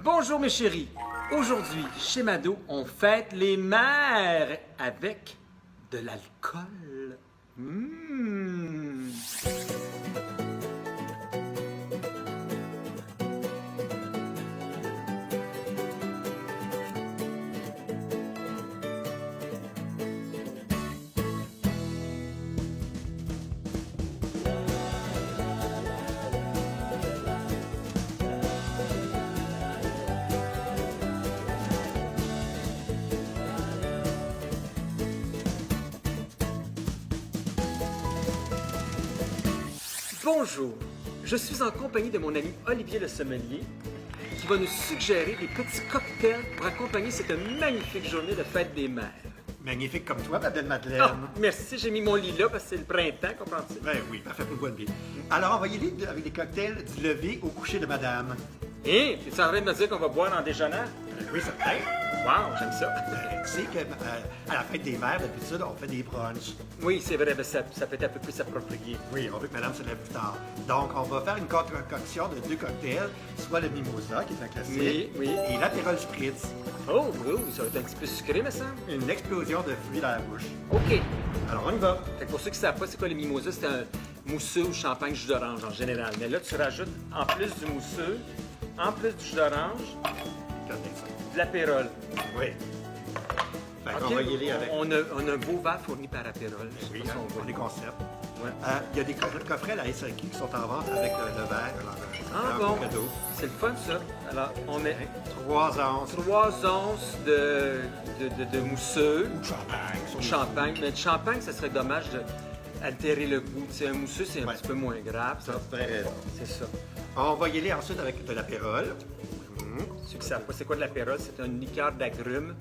Bonjour mes chéris. Aujourd'hui, chez Mado, on fête les mères avec de l'alcool. Bonjour, je suis en compagnie de mon ami Olivier le sommelier qui va nous suggérer des petits cocktails pour accompagner cette magnifique journée de fête des mères. Magnifique comme toi, ma belle Madeleine. Ah, merci, j'ai mis mon lit là parce que c'est le printemps, comprends-tu? Ben oui, parfait pour le bois de vie. Alors, on va y aller avec des cocktails du lever au coucher de madame. Hé, tu es en train de me dire qu'on va boire en déjeunant? Oui, certain. Wow, j'aime ça. Tu sais qu'à la fête des mères, d'habitude, on fait des brunchs. Oui, c'est vrai, mais ça peut être un peu plus approprié. Oui, on veut que madame se lève plus tard. Donc, on va faire une concoction de deux cocktails, soit le mimosa, qui est un classique, Oui. et l'apérole spritz. Oh, oui, ça va être un petit peu sucré, me semble. Une explosion de fruits dans la bouche. OK. Alors, on y va. Fait que pour ceux qui ne savent pas c'est quoi le mimosa, c'est un mousseux ou champagne jus d'orange en général. Mais là, tu rajoutes, en plus du mousseux, en plus du jus d'orange, Regardez ça. de l'apérole. Oui. Fait qu'on OK, va y aller avec... on a un beau verre fourni par apérole. Je sais Oui, pas si on on voit. est concept. Ouais. Il y a des coffrets à la SAQ qui sont en vente avec le verre. Alors, Ah un bon, beau cadeau. c'est le fun ça. Alors, on met 3 onces 3 onces de mousseux ou de champagne. ou champagne. Mais le champagne, ça serait dommage d'altérer le goût. C'est un mousseux, c'est un Ouais. petit peu moins grave. Ça, c'est très raison. C'est ça. On va y aller ensuite avec de l'apérole. Ceux qui savent pas c'est quoi de l'apérole, c'est une liqueur d'agrumes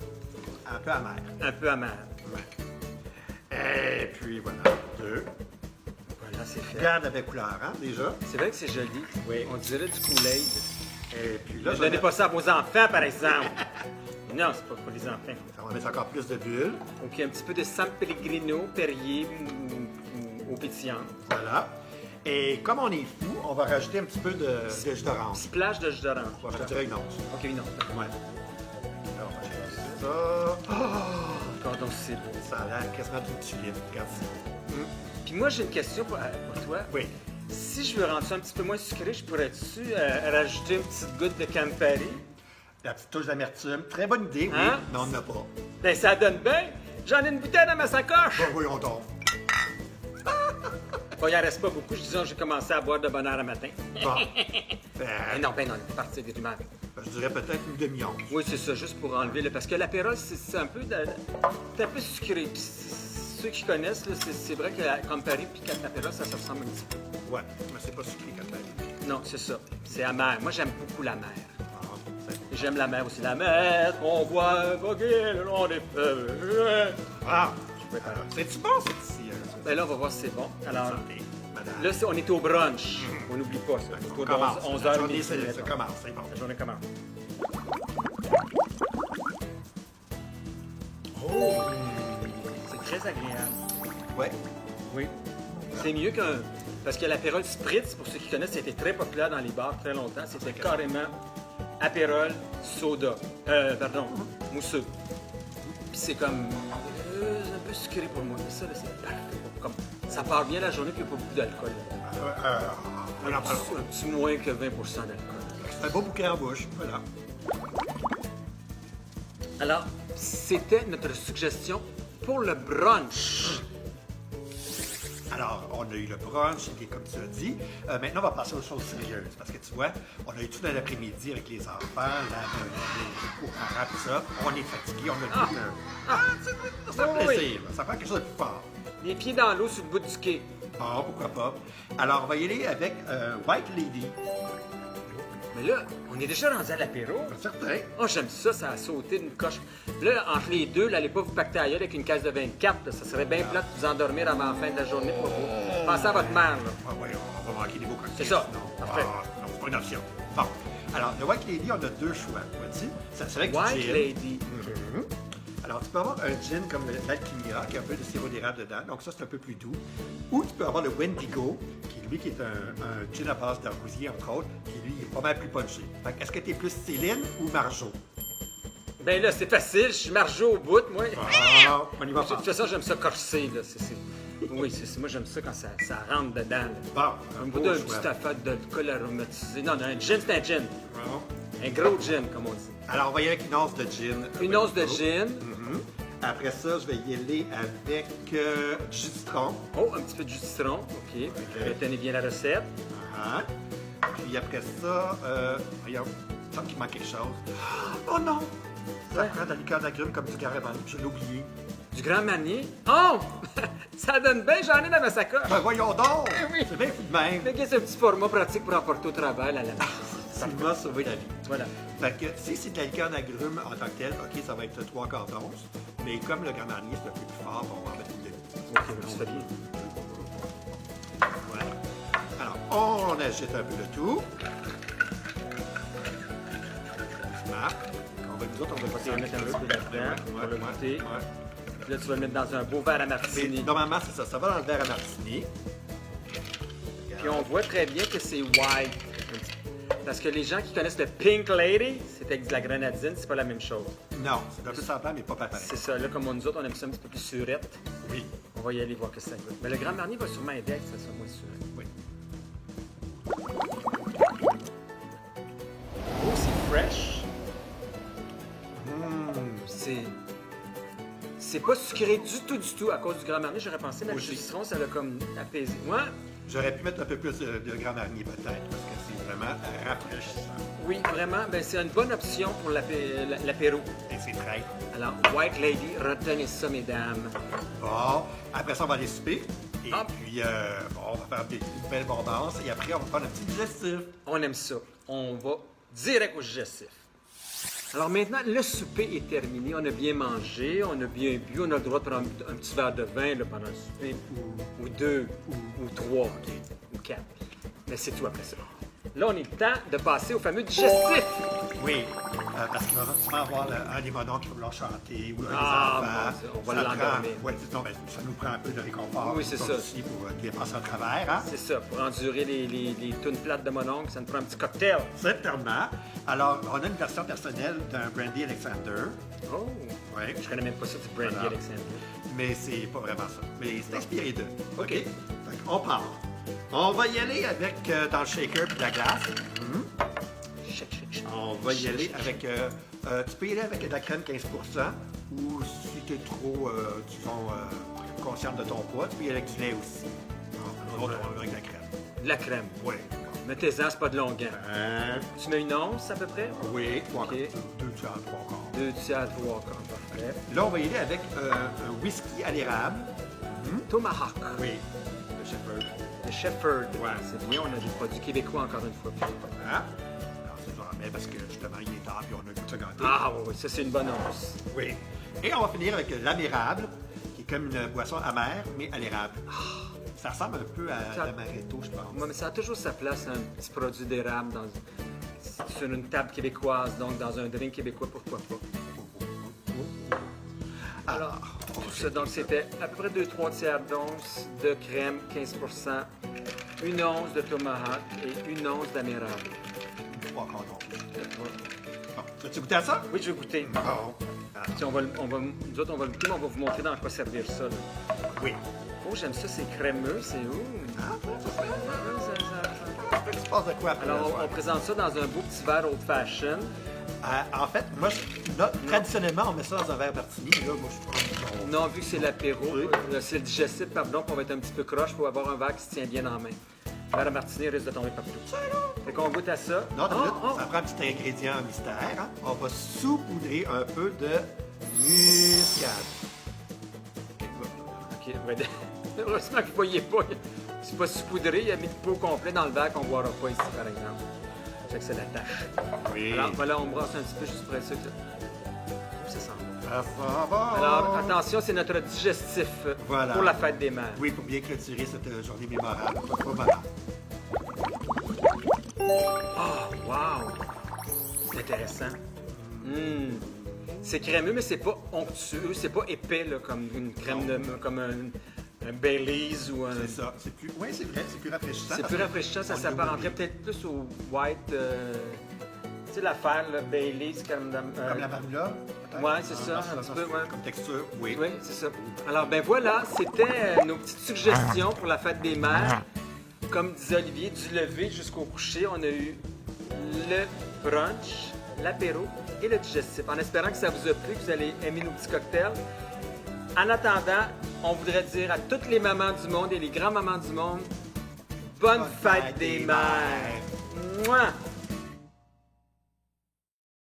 Un peu amer. un peu amère. Ouais. Et puis voilà, 2. Voilà, c'est fait. Regarde avec couleur, hein, déjà. C'est vrai que c'est joli. Oui. On dirait du Kool-Aid. Et puis là, Ne donnez pas ça à vos enfants, par exemple. Non, c'est pas pour les enfants. On va mettre encore plus de bulles. OK, un petit peu de San Pellegrino, Perrier ou au pétillant. Voilà. Et comme on est fou, on va rajouter un petit peu de jus d'orange. Splash de jus d'orange. Bon, je te dirais une once. OK, non. Ouais. Alors, on va changer ça. Encore donc c'est beau. Ça a l'air quasiment d'une tulipe. Regarde ça. Puis moi, j'ai une question pour toi. Oui. Si je veux rendre ça un petit peu moins sucré, je pourrais-tu rajouter une petite goutte de Campari? La petite touche d'amertume. Très bonne idée, oui, Hein? mais on n'en a pas. Ben, ça donne bien. J'en ai une bouteille dans ma sacoche. Bon, voyons donc. Bon, il en reste pas beaucoup. Je disais, j'ai commencé à boire de bonne heure le matin. Bon. Ben non, on est parti des rumeurs. Je dirais peut-être une demi-once. Oui, c'est ça, juste pour enlever. Parce que l'apérole, c'est un peu c'est un peu sucré. Puis ceux qui connaissent, là, c'est vrai que Campari et l'apérole, ça se ressemble un petit peu. Ouais, mais c'est pas sucré quand même. Non, c'est ça. C'est amer. Moi, j'aime beaucoup la mer. Ah, J'aime la mer aussi. La mer qu'on voit voguer le long des feux. Ah! peux faire. C'est-tu bon, cette ici? Ben là, on va voir si c'est bon. Alors, Santé, madame. là, on est au brunch. On n'oublie pas ça. On C'est au commence. 11 La h journée, midi. ça commence, c'est bon. La journée commence. Oh! C'est très agréable. Ouais. Oui. C'est mieux qu'un... Parce que l'apérole spritz, pour ceux qui connaissent, c'était très populaire dans les bars très longtemps. C'était carrément apérole, soda. Pardon, mousseux. Puis c'est comme... un peu sucré pour moi. Mais ça, là, c'est parfait. Comme, ça part bien la journée, puis il n'y a pas beaucoup d'alcool. On en parlera. Un petit moins que 20 d'alcool. C'est un beau bouquet en bouche, voilà. Alors, c'était notre suggestion pour le brunch. Alors, on a eu le brunch, qui est comme tu as dit. Maintenant, on va passer aux choses sérieuses. Parce que tu vois, on a eu tout un après-midi avec les enfants, les cours-parents, tout ça. On est fatigué, on a le goût de... Ça fait Oui. plaisir, ça prend quelque chose de plus fort. Les pieds dans l'eau sur le bout du quai. Bon, pourquoi pas. Alors, on va y aller avec White Lady. Mais là, on est déjà rendu à l'apéro. Certain. Oh, j'aime ça, ça a sauté d'une coche. Là, entre les deux, là, allez pas vous pacter ailleurs avec une caisse de 24. Là. Ça serait bien plate de vous endormir avant la fin de la journée pour vous. Pensez à votre mère, là. Ah ouais, on va manquer des beaux cocktails. C'est ça. Non, Parfait. non, c'est pas une option. Bon. Alors, le White Lady, on a deux choix. Vois-tu? C'est avec du White gin. Lady. Alors, tu peux avoir un gin comme l'Alchimia, qui a un peu de sirop d'érable dedans, donc ça, c'est un peu plus doux. Ou tu peux avoir le Wendigo, qui est un gin à base d'arbousier, entre autres, qui lui est pas mal plus punché. Fait que, est-ce que tu es plus Céline ou Marjo? Ben là, c'est facile, je suis margeau au bout, moi. Ah, on y va De toute façon, j'aime ça corsé, là. Oui, moi, j'aime ça quand ça rentre dedans, là. Bon, Un bout d'un petit affaire d'alcool aromatisé. Non, un gin, c'est un gin. Bon. Un gros gin, comme on dit. Alors, on va y aller avec une once de gin. Une once de gin. Après ça, je vais y aller avec du jus de citron. Oh, un petit peu de jus de citron. OK. Retenez bien la recette. Ah. Puis après ça, regarde, il me semble qu'il manque quelque chose. Oh non! Ça Ouais. prend de la liqueur d'agrumes comme du caravan. Je l'ai oublié. Du Grand Marnier. Oh! Ça donne bien, j'en ai dans ma sacoche. Ben voyons donc! Oui. C'est bien fou de même. Mais qu'est-ce que c'est un petit format pratique pour emporter au travail, là, là. Ça m'a sauvé la vie. Voilà. Fait que si c'est de la liqueur d'agrumes en tant que tel, OK, ça va être 3/4 d'once. Mais comme le Grand Marnier, c'est un peu plus fort, on va en mettre une demi. OK, tu fais bien. Voilà. Alors, on agite un peu le tout. Smart. Nous autres, on va Tu vas en mettre un petit peu là-dedans pour le goûter. ouais. Puis là, tu vas le mettre dans un beau verre à Mais martini. normalement, c'est ça. Ça va dans le verre à martini. Puis on voit très bien que c'est white. Parce que les gens qui connaissent le Pink Lady, c'est avec de la grenadine, c'est pas la même chose. Non, c'est un peu semblant, mais pas pareil. C'est ça, là, comme nous autres, on aime ça un petit peu plus surette. Oui. On va y aller voir que ça goûte. Mais le Grand Marnier va sûrement aider à que ça soit moins surette. Oui. Oh, c'est fresh. C'est pas sucré du tout à cause du Grand Marnier. J'aurais pensé mettre du Aussi. citron, ça l'a comme apaisé. Moi, J'aurais pu mettre un peu plus de Grand Marnier peut-être, parce que c'est vraiment rafraîchissant. oui, vraiment, ben, c'est une bonne option pour l'apéro. Et c'est frais. Alors, White Lady, retenez ça, mesdames. Bon, après ça, on va aller souper. Et Ah. puis, bon, on va faire des belles bombances. Et après, on va prendre un petit digestif. On aime ça. On va direct au digestif. Alors maintenant, le souper est terminé. On a bien mangé, on a bien bu. On a le droit de prendre un petit verre de vin là, pendant le souper. Ou deux, ou trois, ou quatre. Mais c'est tout après ça. Là, on est temps de passer au fameux digestif. Oui, parce qu'il va souvent avoir un des mononcles qui va vouloir chanter ou un des Ah, enfants. bon, on va Ça l'endormir. prend- ouais, non, ben, ça nous prend un peu de réconfort. Oui, c'est comme ça. Aussi pour les passer à travers. Hein? C'est ça, pour endurer les tunes plates de mon oncle, ça nous prend un petit cocktail. Certainement. Alors, on a une version personnelle d'un Brandy Alexander. Oh! Oui. Je connais même pas ça du Brandy Voilà. Alexander. Mais c'est pas vraiment ça. Mais c'est inspiré d'eux. OK. Fait qu'on part. On va y aller avec dans le shaker puis de la glace. Shake, shake, shake. On va y aller avec. Tu peux y aller avec de la crème 15%. Ou si tu es trop, disons, consciente de ton poids, tu peux y aller avec du lait aussi. Nous autres, on va avec de la crème. De la crème. Oui. Mettez-en, c'est pas de longueur. Tu mets une once à peu près? Oui, OK. 2 tiers, 3 quarts. 2 tiers, 3 quarts, parfait. Là, on va y aller avec un whisky à l'érable. Tomahawk. Oui. Le Shepherd. Le Shepherd. Ouais. C'est bien, on a des produits québécois encore une fois. Hein? Alors, c'est genre, mais parce que justement, il est tard puis on a tout ça gâté. Ah oui, ça c'est une bonne once. Oui. Et on va finir avec l'amérable, qui est comme une boisson amère, mais à l'érable. Ça ressemble un peu à Ça- l'amaretto, je pense. Moi, mais ça a toujours sa place, un petit produit d'érable sur une table québécoise, donc dans un drink québécois, pourquoi pas. Alors, Tout ça, donc c'était à peu près 2-3 tiers d'once de crème, 15%, une once de tomahawk et une once d'amérable. 3 quarts d'once. Bon, as-tu goûté à ça? Oui, je vais goûter. Bon. Puis nous autres, on va le goûter, mais on va vous montrer dans quoi servir ça. Là. Oui. Oh, j'aime ça, c'est crémeux, c'est où? Ah, Ça- tu passes de quoi après? Alors, le on soir? présente ça dans un beau petit verre old fashion. En fait, moi, traditionnellement, on met ça dans un verre martini. Là, moi, je trouve que Non, vu que c'est l'apéro, Oui. c'est le digestif, pardon, qu'on va être un petit peu croche pour avoir un verre qui se tient bien en main. Le verre à martini risque de tomber partout. Fait qu'on goûte à ça. Non, attends une minute, Oh, ça prend un petit ingrédient mystère. Hein? On va saupoudrer un peu de muscade. OK, ouais. Heureusement que vous ne voyez pas. C'est pas saupoudré, il a mis le pot complet dans le verre qu'on ne boira pas ici, par exemple. Fait que c'est la tâche. Oui. Alors, voilà, on brasse un petit peu juste pour être sûr que ça sent bon. Ça sent bon. Alors, attention, c'est notre digestif Voilà. pour la fête des mères. Oui, pour bien clôturer cette journée mémorable. Voilà. Oh, wow! C'est intéressant. C'est crémeux, mais c'est pas onctueux, c'est pas épais là, comme une crème comme un Baileys ou un. C'est ça. Oui, c'est vrai, c'est plus rafraîchissant. C'est plus rafraîchissant, ça on s'apparenterait oublie. peut-être plus au white. Tu sais, l'affaire, là, Baileys, comme. Comme la marula, peut-être? Ouais, c'est ça, un petit peu, ouais. Comme texture, oui. Oui, c'est ça. Alors, ben voilà, c'était nos petites suggestions pour la fête des mères. Comme disait Olivier, du lever jusqu'au coucher, on a eu le brunch, l'apéro et le digestif. En espérant que ça vous a plu, que vous allez aimer nos petits cocktails. En attendant, on voudrait dire à toutes les mamans du monde et les grands-mamans du monde, bonne fête des mères! Mouah!